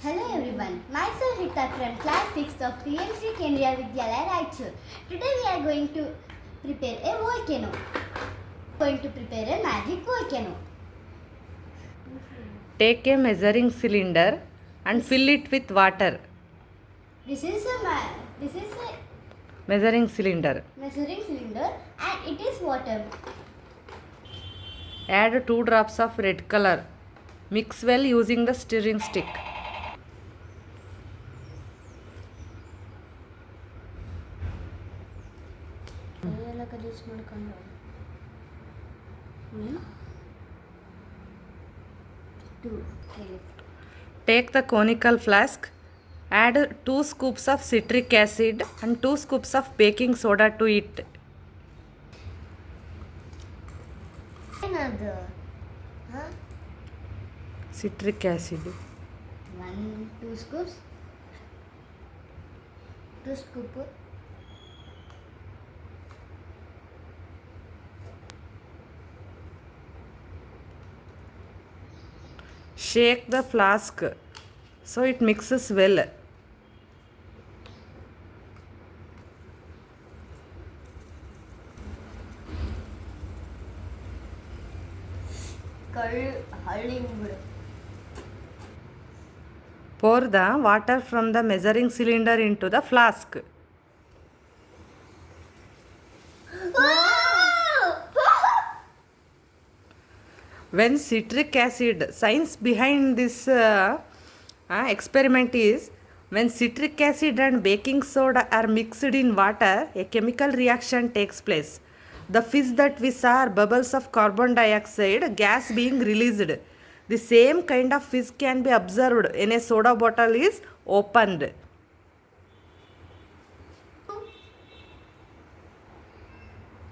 Hello everyone, myself Rita from class 6th of PMC Kendriya Vidyalaya Raichur. Today we are going to prepare a volcano. Going to prepare a magic volcano. Take a measuring cylinder and fill it with water. This is a Measuring cylinder. measuring cylinder and it is water. Add 2 drops of red color. Mix well using the stirring stick. Take the conical flask. Add 2 scoops of citric acid and 2 scoops of baking soda to it. Another. Citric acid. 2 scoops. 2 scoops. Shake the flask so it mixes well. Pour the water from the measuring cylinder into the flask. When citric acid, science behind this experiment is when citric acid and baking soda are mixed in water, a chemical reaction takes place. The fizz that we saw are bubbles of carbon dioxide gas being released. The same kind of fizz can be observed when a soda bottle is opened.